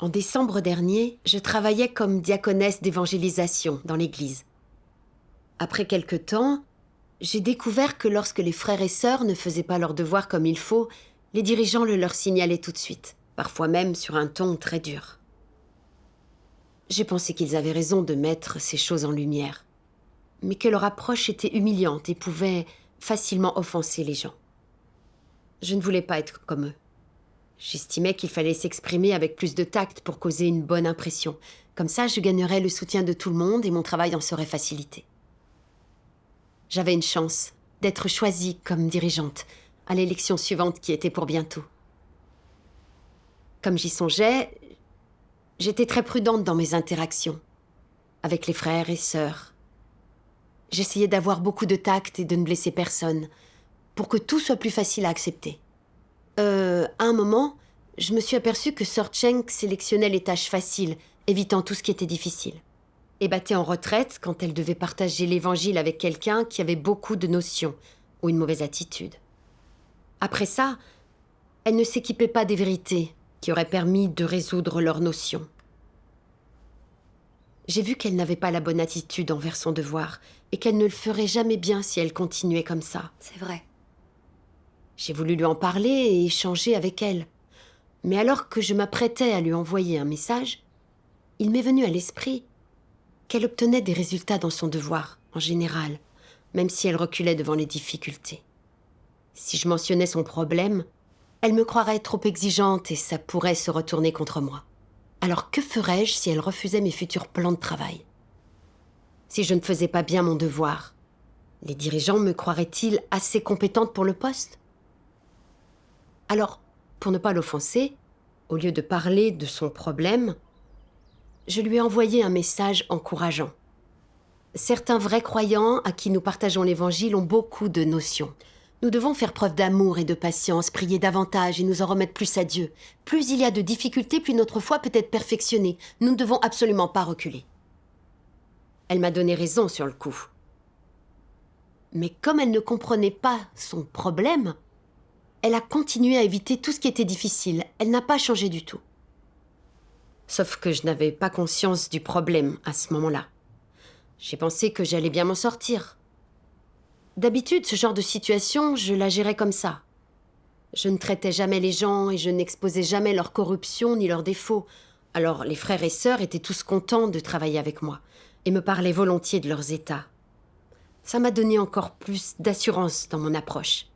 En décembre dernier, je travaillais comme diaconesse d'évangélisation dans l'église. Après quelque temps, j'ai découvert que lorsque les frères et sœurs ne faisaient pas leurs devoirs comme il faut, les dirigeants le leur signalaient tout de suite, parfois même sur un ton très dur. J'ai pensé qu'ils avaient raison de mettre ces choses en lumière, mais que leur approche était humiliante et pouvait facilement offenser les gens. Je ne voulais pas être comme eux. J'estimais qu'il fallait s'exprimer avec plus de tact pour causer une bonne impression. Comme ça, je gagnerais le soutien de tout le monde et mon travail en serait facilité. J'avais une chance d'être choisie comme dirigeante à l'élection suivante qui était pour bientôt. Comme j'y songeais, j'étais très prudente dans mes interactions avec les frères et sœurs. J'essayais d'avoir beaucoup de tact et de ne blesser personne pour que tout soit plus facile à accepter. À un moment, je me suis aperçue que Sir Cheng sélectionnait les tâches faciles, évitant tout ce qui était difficile. Et battait en retraite quand elle devait partager l'évangile avec quelqu'un qui avait beaucoup de notions ou une mauvaise attitude. Après ça, elle ne s'équipait pas des vérités qui auraient permis de résoudre leurs notions. J'ai vu qu'elle n'avait pas la bonne attitude envers son devoir et qu'elle ne le ferait jamais bien si elle continuait comme ça. C'est vrai. J'ai voulu lui en parler et échanger avec elle. Mais alors que je m'apprêtais à lui envoyer un message, il m'est venu à l'esprit qu'elle obtenait des résultats dans son devoir, en général, même si elle reculait devant les difficultés. Si je mentionnais son problème, elle me croirait trop exigeante et ça pourrait se retourner contre moi. Alors que ferais-je si elle refusait mes futurs plans de travail? Si je ne faisais pas bien mon devoir, les dirigeants me croiraient-ils assez compétente pour le poste? Alors, pour ne pas l'offenser, au lieu de parler de son problème, je lui ai envoyé un message encourageant. Certains vrais croyants à qui nous partageons l'Évangile ont beaucoup de notions. Nous devons faire preuve d'amour et de patience, prier davantage et nous en remettre plus à Dieu. Plus il y a de difficultés, plus notre foi peut être perfectionnée. Nous ne devons absolument pas reculer. Elle m'a donné raison sur le coup. Mais comme elle ne comprenait pas son problème, elle a continué à éviter tout ce qui était difficile. Elle n'a pas changé du tout. Sauf que je n'avais pas conscience du problème à ce moment-là. J'ai pensé que j'allais bien m'en sortir. D'habitude, ce genre de situation, je la gérais comme ça. Je ne traitais jamais les gens et je n'exposais jamais leur corruption ni leurs défauts. Alors les frères et sœurs étaient tous contents de travailler avec moi et me parlaient volontiers de leurs états. Ça m'a donné encore plus d'assurance dans mon approche.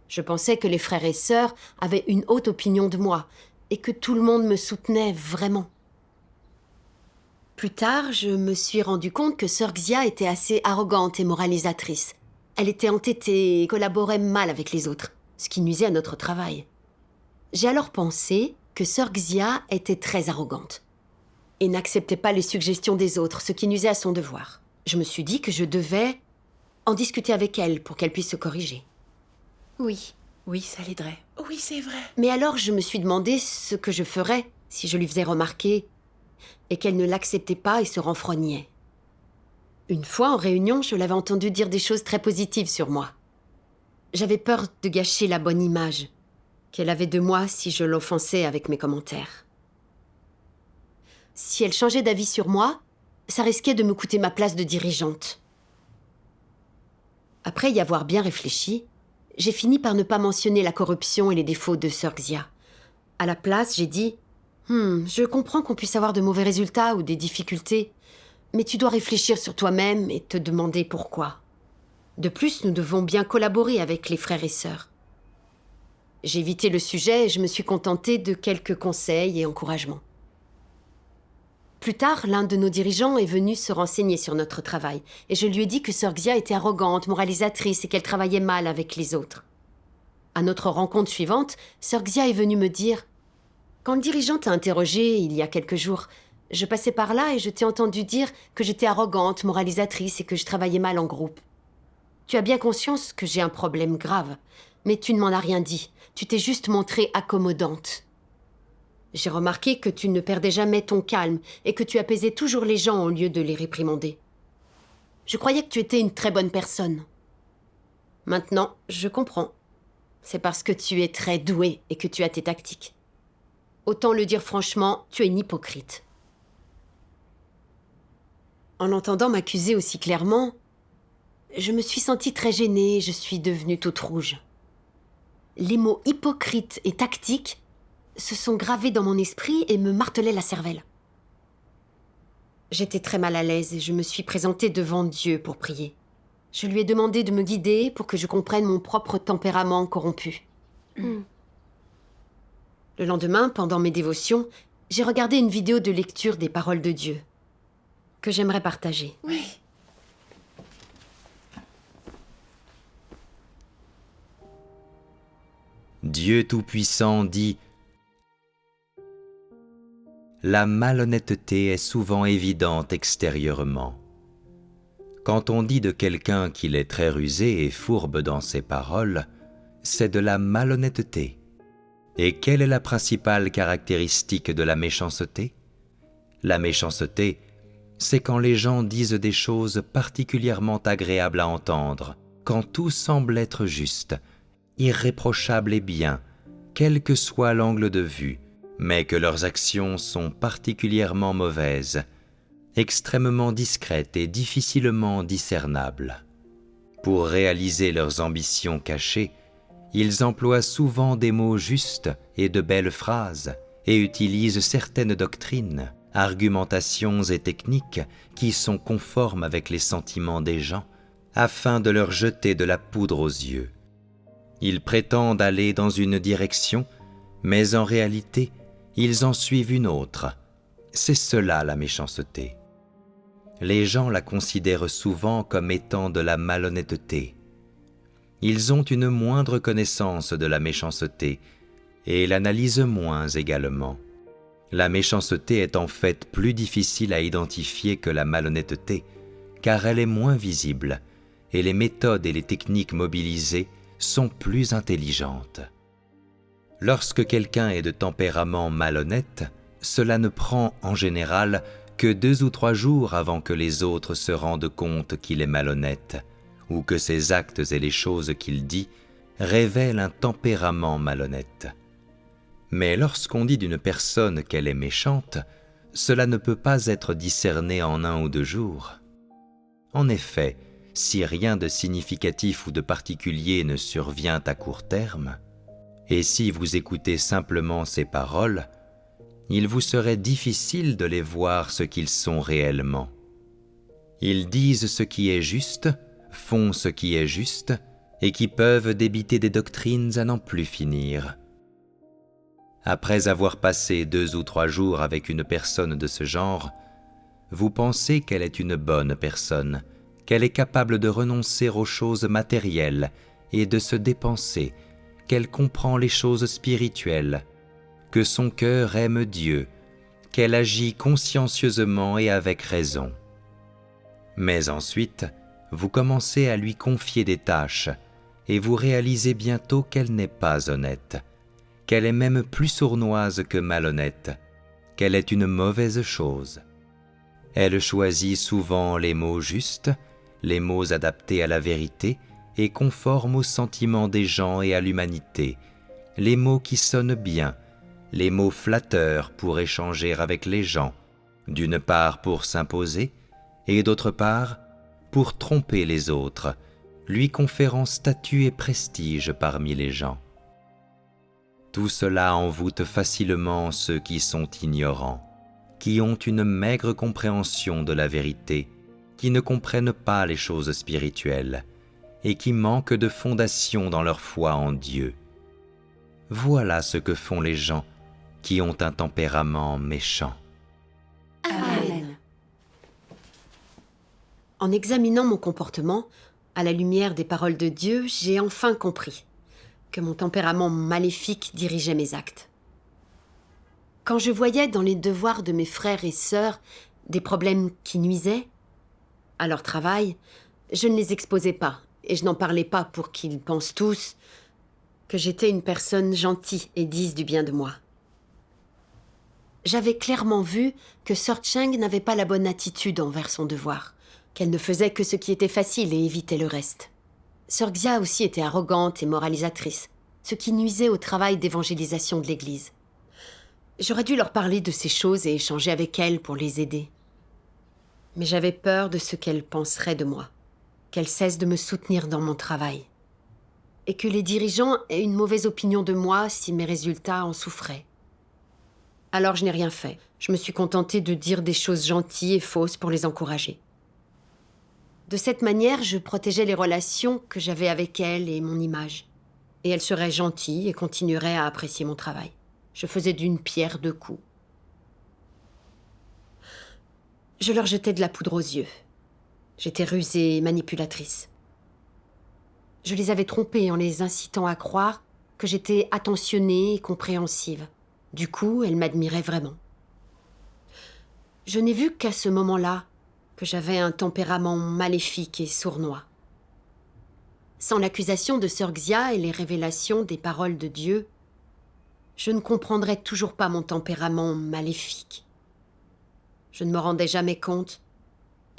Je pensais que les frères et sœurs avaient une haute opinion de moi et que tout le monde me soutenait vraiment. Plus tard, je me suis rendu compte que sœur Xia était assez arrogante et moralisatrice. Elle était entêtée et collaborait mal avec les autres, ce qui nuisait à notre travail. J'ai alors pensé que sœur Xia était très arrogante et n'acceptait pas les suggestions des autres, ce qui nuisait à son devoir. Je me suis dit que je devais en discuter avec elle pour qu'elle puisse se corriger. Oui, ça l'aiderait. Oui, c'est vrai. Mais alors je me suis demandé ce que je ferais si je lui faisais remarquer et qu'elle ne l'acceptait pas et se renfrognait. Une fois en réunion, je l'avais entendue dire des choses très positives sur moi. J'avais peur de gâcher la bonne image qu'elle avait de moi si je l'offensais avec mes commentaires. Si elle changeait d'avis sur moi, ça risquait de me coûter ma place de dirigeante. Après y avoir bien réfléchi, j'ai fini par ne pas mentionner la corruption et les défauts de sœur Xia. À la place, j'ai dit « je comprends qu'on puisse avoir de mauvais résultats ou des difficultés, mais tu dois réfléchir sur toi-même et te demander pourquoi. De plus, nous devons bien collaborer avec les frères et sœurs. » J'ai évité le sujet et je me suis contentée de quelques conseils et encouragements. Plus tard, l'un de nos dirigeants est venu se renseigner sur notre travail et je lui ai dit que sœur Xia était arrogante, moralisatrice et qu'elle travaillait mal avec les autres. À notre rencontre suivante, sœur Xia est venue me dire « Quand le dirigeant t'a interrogée il y a quelques jours, je passais par là et je t'ai entendu dire que j'étais arrogante, moralisatrice et que je travaillais mal en groupe. Tu as bien conscience que j'ai un problème grave, mais tu ne m'en as rien dit. Tu t'es juste montrée accommodante. J'ai remarqué que tu ne perdais jamais ton calme et que tu apaisais toujours les gens au lieu de les réprimander. Je croyais que tu étais une très bonne personne. Maintenant, je comprends. C'est parce que tu es très douée et que tu as tes tactiques. Autant le dire franchement, tu es une hypocrite. » En entendant m'accuser aussi clairement, je me suis sentie très gênée et je suis devenue toute rouge. Les mots hypocrite et tactique se sont gravés dans mon esprit et me martelaient la cervelle. J'étais très mal à l'aise et je me suis présentée devant Dieu pour prier. Je lui ai demandé de me guider pour que je comprenne mon propre tempérament corrompu. Le lendemain, pendant mes dévotions, j'ai regardé une vidéo de lecture des paroles de Dieu que j'aimerais partager. Oui. Dieu Tout-Puissant dit « La malhonnêteté est souvent évidente extérieurement. Quand on dit de quelqu'un qu'il est très rusé et fourbe dans ses paroles, c'est de la malhonnêteté. Et quelle est la principale caractéristique de la méchanceté ? La méchanceté, c'est quand les gens disent des choses particulièrement agréables à entendre, quand tout semble être juste, irréprochable et bien, quel que soit l'angle de vue, mais que leurs actions sont particulièrement mauvaises, extrêmement discrètes et difficilement discernables. Pour réaliser leurs ambitions cachées, ils emploient souvent des mots justes et de belles phrases et utilisent certaines doctrines, argumentations et techniques qui sont conformes avec les sentiments des gens afin de leur jeter de la poudre aux yeux. Ils prétendent aller dans une direction, mais en réalité, ils en suivent une autre. C'est cela la méchanceté. Les gens la considèrent souvent comme étant de la malhonnêteté. Ils ont une moindre connaissance de la méchanceté et l'analysent moins également. La méchanceté est en fait plus difficile à identifier que la malhonnêteté, car elle est moins visible et les méthodes et les techniques mobilisées sont plus intelligentes. Lorsque quelqu'un est de tempérament malhonnête, cela ne prend en général que 2 ou 3 jours avant que les autres se rendent compte qu'il est malhonnête, ou que ses actes et les choses qu'il dit révèlent un tempérament malhonnête. Mais lorsqu'on dit d'une personne qu'elle est méchante, cela ne peut pas être discerné en 1 ou 2 jours. En effet, si rien de significatif ou de particulier ne survient à court terme, et si vous écoutez simplement ces paroles, il vous serait difficile de les voir ce qu'ils sont réellement. Ils disent ce qui est juste, font ce qui est juste, et qui peuvent débiter des doctrines à n'en plus finir. Après avoir passé 2 ou 3 jours avec une personne de ce genre, vous pensez qu'elle est une bonne personne, qu'elle est capable de renoncer aux choses matérielles et de se dépenser, qu'elle comprend les choses spirituelles, que son cœur aime Dieu, qu'elle agit consciencieusement et avec raison. Mais ensuite, vous commencez à lui confier des tâches et vous réalisez bientôt qu'elle n'est pas honnête, qu'elle est même plus sournoise que malhonnête, qu'elle est une mauvaise chose. Elle choisit souvent les mots justes, les mots adaptés à la vérité et conformes aux sentiments des gens et à l'humanité, les mots qui sonnent bien, les mots flatteurs pour échanger avec les gens, d'une part pour s'imposer et d'autre part pour tromper les autres, lui conférant statut et prestige parmi les gens. Tout cela envoûte facilement ceux qui sont ignorants, qui ont une maigre compréhension de la vérité, qui ne comprennent pas les choses spirituelles et qui manquent de fondation dans leur foi en Dieu. Voilà ce que font les gens qui ont un tempérament méchant. Amen. En examinant mon comportement, à la lumière des paroles de Dieu, j'ai enfin compris que mon tempérament maléfique dirigeait mes actes. Quand je voyais dans les devoirs de mes frères et sœurs des problèmes qui nuisaient à leur travail, je ne les exposais pas et je n'en parlais pas pour qu'ils pensent tous que j'étais une personne gentille et dise du bien de moi. J'avais clairement vu que Sœur Cheng n'avait pas la bonne attitude envers son devoir, qu'elle ne faisait que ce qui était facile et évitait le reste. Sœur Xia aussi était arrogante et moralisatrice, ce qui nuisait au travail d'évangélisation de l'Église. J'aurais dû leur parler de ces choses et échanger avec elles pour les aider. Mais j'avais peur de ce qu'elles penseraient de moi, qu'elles cessent de me soutenir dans mon travail, et que les dirigeants aient une mauvaise opinion de moi si mes résultats en souffraient. Alors je n'ai rien fait. Je me suis contentée de dire des choses gentilles et fausses pour les encourager. De cette manière, je protégeais les relations que j'avais avec elles et mon image. Et elles seraient gentilles et continueraient à apprécier mon travail. Je faisais d'une pierre deux coups. Je leur jetais de la poudre aux yeux. J'étais rusée et manipulatrice. Je les avais trompées en les incitant à croire que j'étais attentionnée et compréhensive. Du coup, elles m'admiraient vraiment. Je n'ai vu qu'à ce moment-là que j'avais un tempérament maléfique et sournois. Sans l'accusation de Sœur Xia et les révélations des paroles de Dieu, je ne comprendrais toujours pas mon tempérament maléfique. Je ne me rendais jamais compte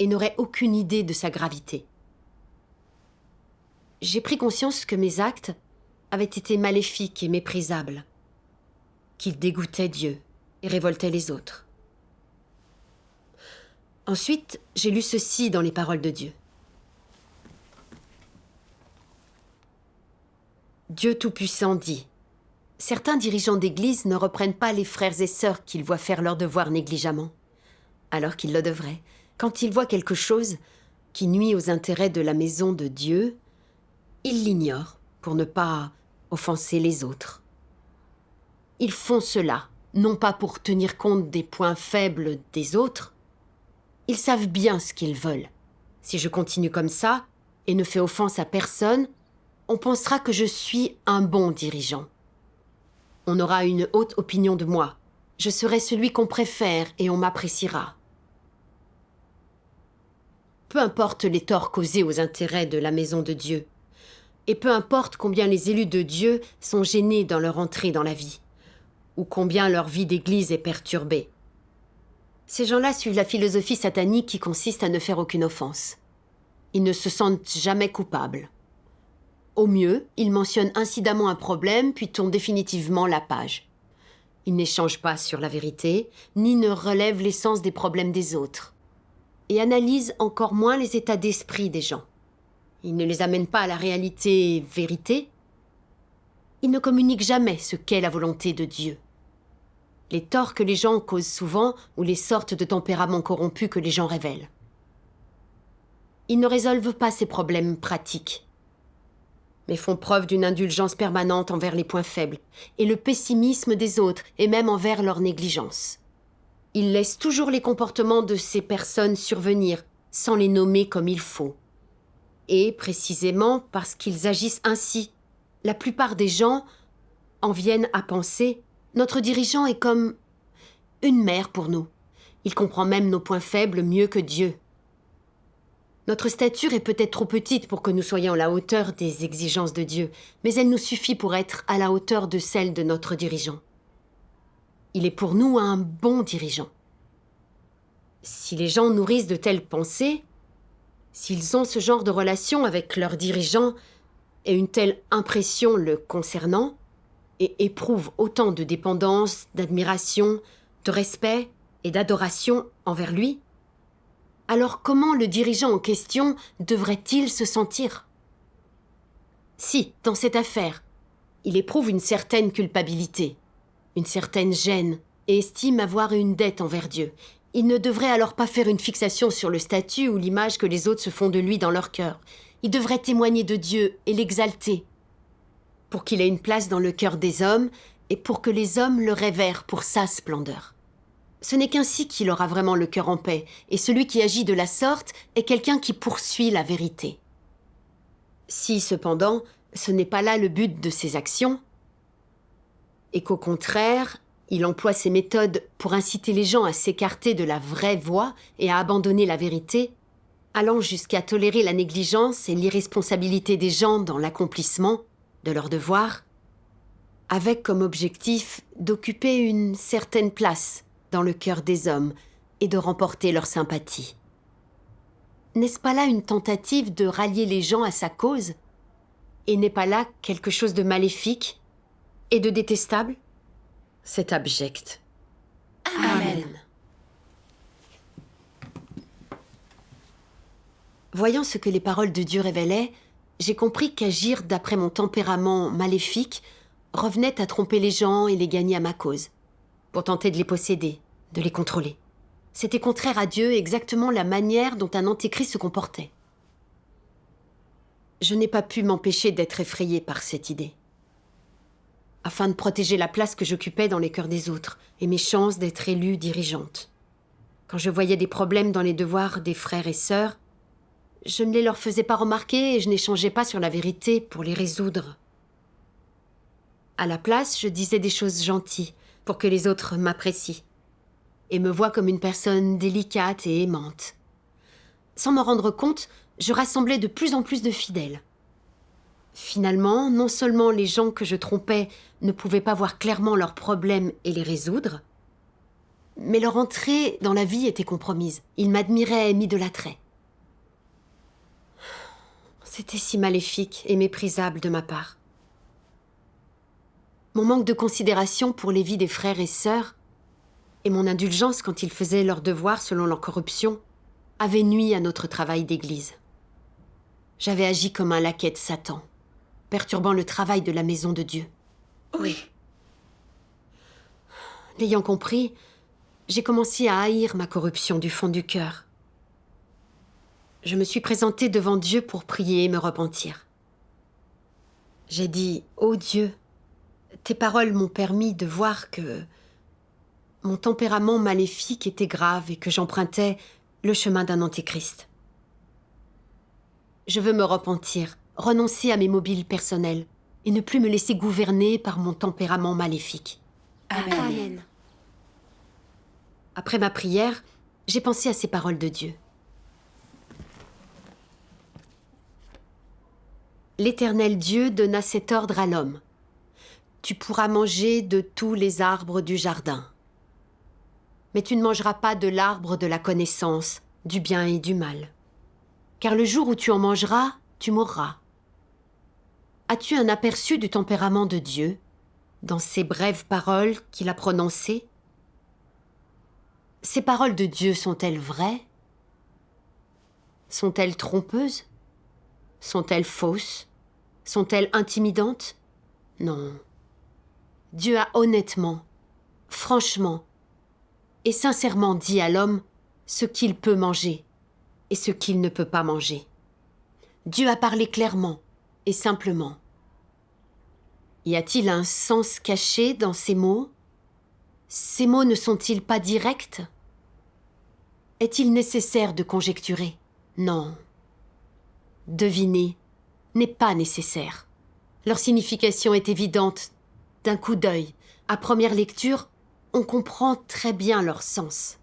et n'aurais aucune idée de sa gravité. J'ai pris conscience que mes actes avaient été maléfiques et méprisables, qu'ils dégoûtaient Dieu et révoltaient les autres. Ensuite, j'ai lu ceci dans les paroles de Dieu. Dieu Tout-Puissant dit : certains dirigeants d'Église ne reprennent pas les frères et sœurs qu'ils voient faire leur devoir négligemment, alors qu'ils le devraient. Quand ils voient quelque chose qui nuit aux intérêts de la maison de Dieu, ils l'ignorent pour ne pas offenser les autres. Ils font cela, non pas pour tenir compte des points faibles des autres. Ils savent bien ce qu'ils veulent. Si je continue comme ça et ne fais offense à personne, on pensera que je suis un bon dirigeant. On aura une haute opinion de moi. Je serai celui qu'on préfère et on m'appréciera. Peu importe les torts causés aux intérêts de la maison de Dieu, et peu importe combien les élus de Dieu sont gênés dans leur entrée dans la vie, ou combien leur vie d'église est perturbée. Ces gens-là suivent la philosophie satanique qui consiste à ne faire aucune offense. Ils ne se sentent jamais coupables. Au mieux, ils mentionnent incidemment un problème, puis tournent définitivement la page. Ils n'échangent pas sur la vérité, ni ne relèvent l'essence des problèmes des autres, et analysent encore moins les états d'esprit des gens. Ils ne les amènent pas à la réalité vérité. Ils ne communiquent jamais ce qu'est la volonté de Dieu. Les torts que les gens causent souvent, ou les sortes de tempéraments corrompus que les gens révèlent. Ils ne résolvent pas ces problèmes pratiques, mais font preuve d'une indulgence permanente envers les points faibles et le pessimisme des autres, et même envers leur négligence. Ils laissent toujours les comportements de ces personnes survenir, sans les nommer comme il faut. Et, précisément parce qu'ils agissent ainsi, la plupart des gens en viennent à penser « Notre dirigeant est comme une mère pour nous. Il comprend même nos points faibles mieux que Dieu. Notre stature est peut-être trop petite pour que nous soyons à la hauteur des exigences de Dieu, mais elle nous suffit pour être à la hauteur de celle de notre dirigeant. Il est pour nous un bon dirigeant. » Si les gens nourrissent de telles pensées, s'ils ont ce genre de relation avec leur dirigeant et une telle impression le concernant, et éprouvent autant de dépendance, d'admiration, de respect et d'adoration envers lui, alors comment le dirigeant en question devrait-il se sentir ? Si, dans cette affaire, il éprouve une certaine culpabilité, une certaine gêne, et estime avoir une dette envers Dieu, il ne devrait alors pas faire une fixation sur le statut ou l'image que les autres se font de lui dans leur cœur. Il devrait témoigner de Dieu et l'exalter, pour qu'il ait une place dans le cœur des hommes et pour que les hommes le révèrent pour sa splendeur. Ce n'est qu'ainsi qu'il aura vraiment le cœur en paix, et celui qui agit de la sorte est quelqu'un qui poursuit la vérité. Si, cependant, ce n'est pas là le but de ses actions, et qu'au contraire, il emploie ses méthodes pour inciter les gens à s'écarter de la vraie voie et à abandonner la vérité, allant jusqu'à tolérer la négligence et l'irresponsabilité des gens dans l'accomplissement de leurs devoirs, avec comme objectif d'occuper une certaine place dans le cœur des hommes et de remporter leur sympathie. N'est-ce pas là une tentative de rallier les gens à sa cause ? Et n'est pas là quelque chose de maléfique et de détestable ? C'est abject. Amen. Voyant ce que les paroles de Dieu révélaient, j'ai compris qu'agir d'après mon tempérament maléfique revenait à tromper les gens et les gagner à ma cause, pour tenter de les posséder, de les contrôler. C'était contraire à Dieu, exactement la manière dont un antéchrist se comportait. Je n'ai pas pu m'empêcher d'être effrayée par cette idée. Afin de protéger la place que j'occupais dans les cœurs des autres et mes chances d'être élue dirigeante. Quand je voyais des problèmes dans les devoirs des frères et sœurs, je ne les leur faisais pas remarquer et je n'échangeais pas sur la vérité pour les résoudre. À la place, je disais des choses gentilles pour que les autres m'apprécient et me voient comme une personne délicate et aimante. Sans m'en rendre compte, je rassemblais de plus en plus de fidèles. Finalement, non seulement les gens que je trompais ne pouvaient pas voir clairement leurs problèmes et les résoudre, mais leur entrée dans la vie était compromise. Ils m'admiraient et m'idolâtraient. C'était si maléfique et méprisable de ma part. Mon manque de considération pour les vies des frères et sœurs et mon indulgence quand ils faisaient leurs devoirs selon leur corruption avaient nui à notre travail d'église. J'avais agi comme un laquais de Satan, perturbant le travail de la maison de Dieu. Oui. L'ayant compris, j'ai commencé à haïr ma corruption du fond du cœur. Je me suis présentée devant Dieu pour prier et me repentir. J'ai dit « Ô Dieu, tes paroles m'ont permis de voir que mon tempérament maléfique était grave et que j'empruntais le chemin d'un antéchrist. Je veux me repentir, renoncer à mes mobiles personnels et ne plus me laisser gouverner par mon tempérament maléfique. » Amen. Après ma prière, j'ai pensé à ces paroles de Dieu. L'Éternel Dieu donna cet ordre à l'homme. Tu pourras manger de tous les arbres du jardin. Mais tu ne mangeras pas de l'arbre de la connaissance, du bien et du mal. Car le jour où tu en mangeras, tu mourras. As-tu un aperçu du tempérament de Dieu dans ces brèves paroles qu'il a prononcées? Ces paroles de Dieu sont-elles vraies? Sont-elles trompeuses? Sont-elles fausses? Sont-elles intimidantes? Non. Dieu a honnêtement, franchement et sincèrement dit à l'homme ce qu'il peut manger et ce qu'il ne peut pas manger. Dieu a parlé clairement et simplement. Y a-t-il un sens caché dans ces mots? Ces mots ne sont-ils pas directs? Est-il nécessaire de conjecturer? Non. Deviner n'est pas nécessaire. Leur signification est évidente d'un coup d'œil. À première lecture, on comprend très bien leur sens.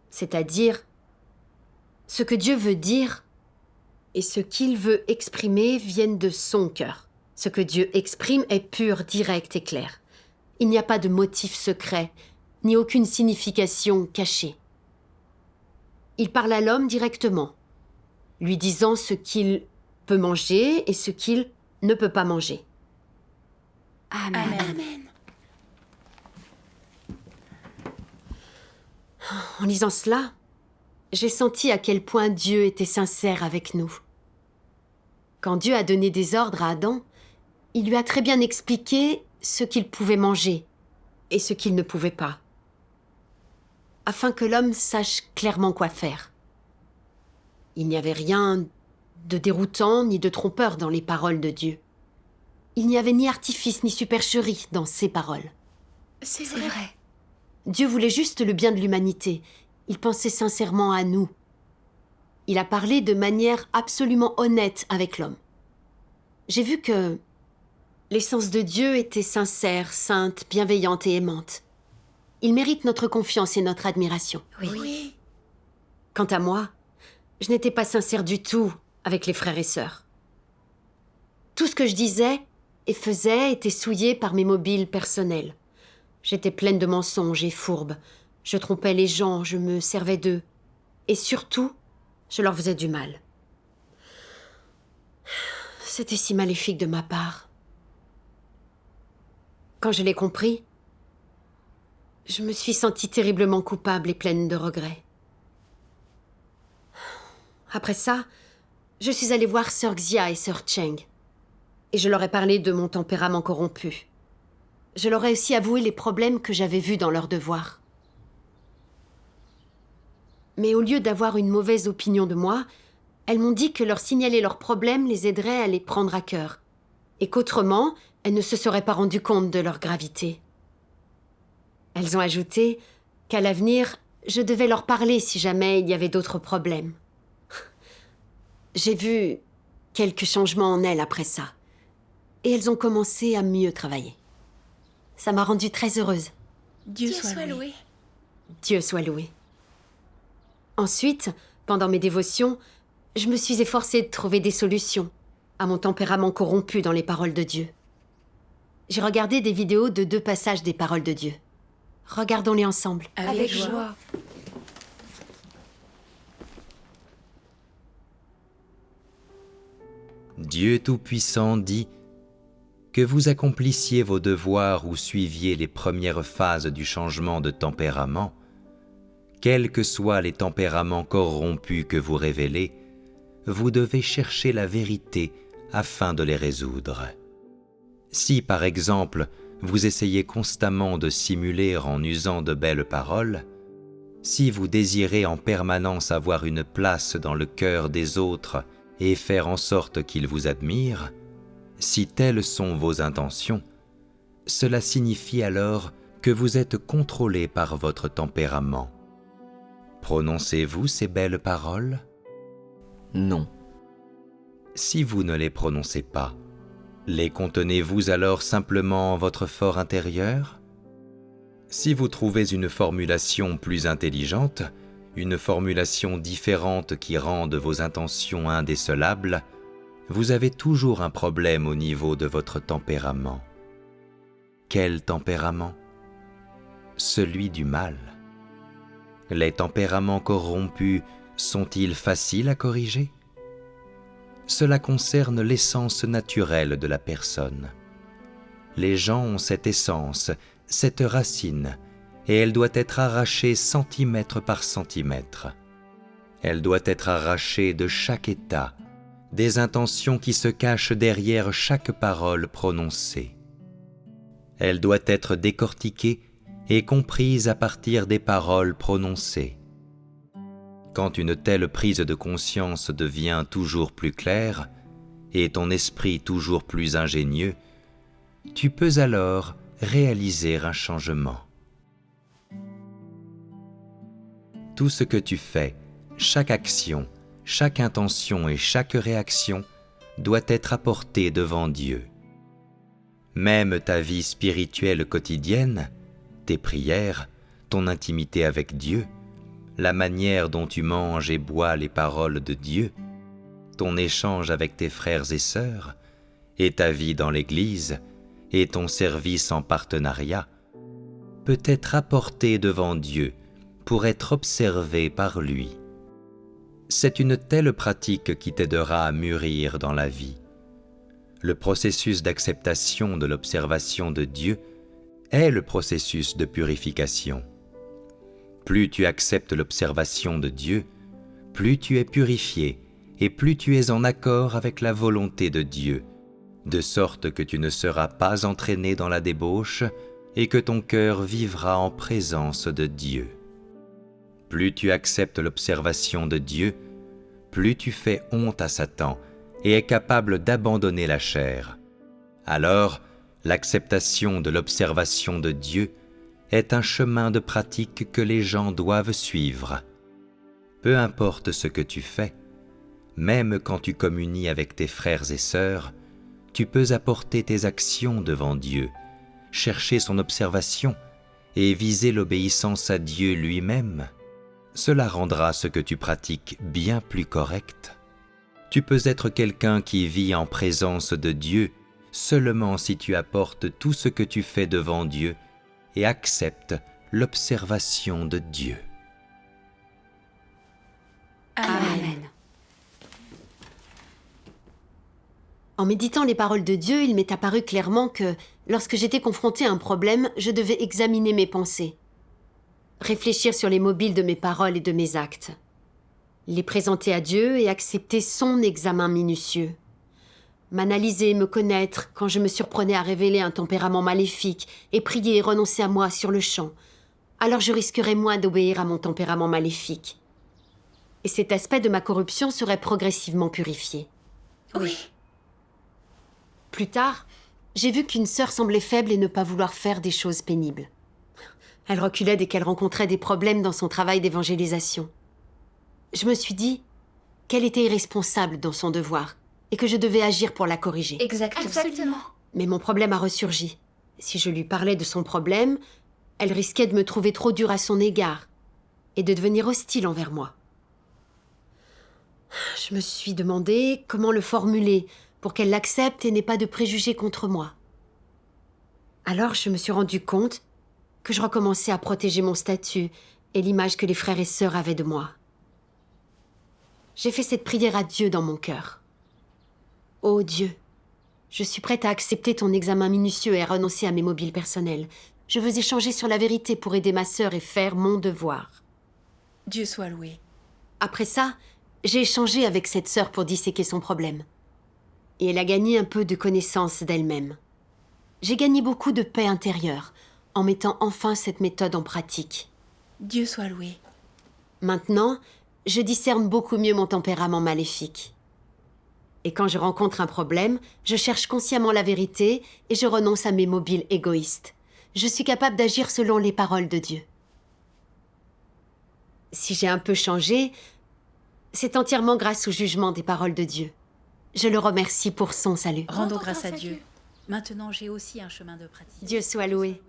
C'est-à-dire, ce que Dieu veut dire et ce qu'il veut exprimer viennent de son cœur. Ce que Dieu exprime est pur, direct et clair. Il n'y a pas de motif secret, ni aucune signification cachée. Il parle à l'homme directement, lui disant ce qu'il peut manger et ce qu'il ne peut pas manger. Amen. En lisant cela, j'ai senti à quel point Dieu était sincère avec nous. Quand Dieu a donné des ordres à Adam, il lui a très bien expliqué ce qu'il pouvait manger et ce qu'il ne pouvait pas, afin que l'homme sache clairement quoi faire. Il n'y avait rien de déroutant ni de trompeur dans les paroles de Dieu. Il n'y avait ni artifice ni supercherie dans ses paroles. C'est vrai. Dieu voulait juste le bien de l'humanité. Il pensait sincèrement à nous. Il a parlé de manière absolument honnête avec l'homme. J'ai vu que l'essence de Dieu était sincère, sainte, bienveillante et aimante. Il mérite notre confiance et notre admiration. Oui. Quant à moi, je n'étais pas sincère du tout avec les frères et sœurs. Tout ce que je disais et faisais était souillé par mes mobiles personnels. J'étais pleine de mensonges et fourbe. Je trompais les gens, je me servais d'eux. Et surtout, je leur faisais du mal. C'était si maléfique de ma part. Quand je l'ai compris, Je me suis sentie terriblement coupable et pleine de regrets. Après ça, je suis allée voir Sœur Xia et Sœur Cheng. Et je leur ai parlé de mon tempérament corrompu. Je leur ai aussi avoué les problèmes que j'avais vus dans leurs devoirs. Mais au lieu d'avoir une mauvaise opinion de moi, elles m'ont dit que leur signaler leurs problèmes les aiderait à les prendre à cœur, et qu'autrement, elles ne se seraient pas rendues compte de leur gravité. Elles ont ajouté qu'à l'avenir, je devais leur parler si jamais il y avait d'autres problèmes. J'ai vu quelques changements en elles après ça, et elles ont commencé à mieux travailler. Ça m'a rendue très heureuse. Dieu soit loué. Dieu soit loué. Ensuite, pendant mes dévotions, je me suis efforcée de trouver des solutions à mon tempérament corrompu dans les paroles de Dieu. J'ai regardé des vidéos de 2 passages des paroles de Dieu. Regardons-les ensemble. Avec joie. Dieu Tout-Puissant dit que vous accomplissiez vos devoirs ou suiviez les premières phases du changement de tempérament, quels que soient les tempéraments corrompus que vous révélez, vous devez chercher la vérité afin de les résoudre. Si, par exemple, vous essayez constamment de simuler en usant de belles paroles, si vous désirez en permanence avoir une place dans le cœur des autres et faire en sorte qu'ils vous admirent, si telles sont vos intentions, cela signifie alors que vous êtes contrôlé par votre tempérament. Prononcez-vous ces belles paroles? Non. Si vous ne les prononcez pas, les contenez-vous alors simplement en votre fort intérieur? Si vous trouvez une formulation plus intelligente, une formulation différente qui rende vos intentions indécelables, vous avez toujours un problème au niveau de votre tempérament. Quel tempérament? Celui du mal. Les tempéraments corrompus sont-ils faciles à corriger? Cela concerne l'essence naturelle de la personne. Les gens ont cette essence, cette racine, et elle doit être arrachée centimètre par centimètre. Elle doit être arrachée de chaque état, des intentions qui se cachent derrière chaque parole prononcée. Elle doit être décortiquée et comprise à partir des paroles prononcées. Quand une telle prise de conscience devient toujours plus claire et ton esprit toujours plus ingénieux, tu peux alors réaliser un changement. Tout ce que tu fais, chaque action, chaque intention et chaque réaction doit être apporté devant Dieu. Même ta vie spirituelle quotidienne, tes prières, ton intimité avec Dieu, la manière dont tu manges et bois les paroles de Dieu, ton échange avec tes frères et sœurs, et ta vie dans l'Église, et ton service en partenariat, peut être apporté devant Dieu pour être observé par lui. C'est une telle pratique qui t'aidera à mûrir dans la vie. Le processus d'acceptation de l'observation de Dieu est le processus de purification. Plus tu acceptes l'observation de Dieu, plus tu es purifié et plus tu es en accord avec la volonté de Dieu, de sorte que tu ne seras pas entraîné dans la débauche et que ton cœur vivra en présence de Dieu. Plus tu acceptes l'observation de Dieu, plus tu fais honte à Satan et es capable d'abandonner la chair. Alors, l'acceptation de l'observation de Dieu est un chemin de pratique que les gens doivent suivre. Peu importe ce que tu fais, même quand tu communies avec tes frères et sœurs, tu peux apporter tes actions devant Dieu, chercher son observation et viser l'obéissance à Dieu lui-même. Cela rendra ce que tu pratiques bien plus correct. Tu peux être quelqu'un qui vit en présence de Dieu seulement si tu apportes tout ce que tu fais devant Dieu et acceptes l'observation de Dieu. Amen. En méditant les paroles de Dieu, il m'est apparu clairement que, lorsque j'étais confrontée à un problème, je devais examiner mes pensées. réfléchir sur les mobiles de mes paroles et de mes actes, les présenter à Dieu et accepter son examen minutieux, m'analyser, me connaître quand je me surprenais à révéler un tempérament maléfique et prier et renoncer à moi sur le champ, alors je risquerais moins d'obéir à mon tempérament maléfique. Et cet aspect de ma corruption serait progressivement purifié. Oui. Plus tard, j'ai vu qu'une sœur semblait faible et ne pas vouloir faire des choses pénibles. Elle reculait dès qu'elle rencontrait des problèmes dans son travail d'évangélisation. Je me suis dit qu'elle était irresponsable dans son devoir et que je devais agir pour la corriger. Exactement. Mais mon problème a ressurgi. Si je lui parlais de son problème, elle risquait de me trouver trop dure à son égard et de devenir hostile envers moi. Je me suis demandé comment le formuler pour qu'elle l'accepte et n'ait pas de préjugés contre moi. Alors je me suis rendu compte que je recommençais à protéger mon statut et l'image que les frères et sœurs avaient de moi. J'ai fait cette prière à Dieu dans mon cœur. Ô Dieu, je suis prête à accepter ton examen minutieux et à renoncer à mes mobiles personnels. Je veux échanger sur la vérité pour aider ma sœur et faire mon devoir. Dieu soit loué. Après ça, j'ai échangé avec cette sœur pour disséquer son problème. Et elle a gagné un peu de connaissance d'elle-même. J'ai gagné beaucoup de paix intérieure en mettant enfin cette méthode en pratique. Dieu soit loué. Maintenant, je discerne beaucoup mieux mon tempérament maléfique. Et quand je rencontre un problème, je cherche consciemment la vérité et je renonce à mes mobiles égoïstes. Je suis capable d'agir selon les paroles de Dieu. Si j'ai un peu changé, c'est entièrement grâce au jugement des paroles de Dieu. Je le remercie pour son salut. Rendons grâce à Dieu. Maintenant, j'ai aussi un chemin de pratique. Dieu soit loué.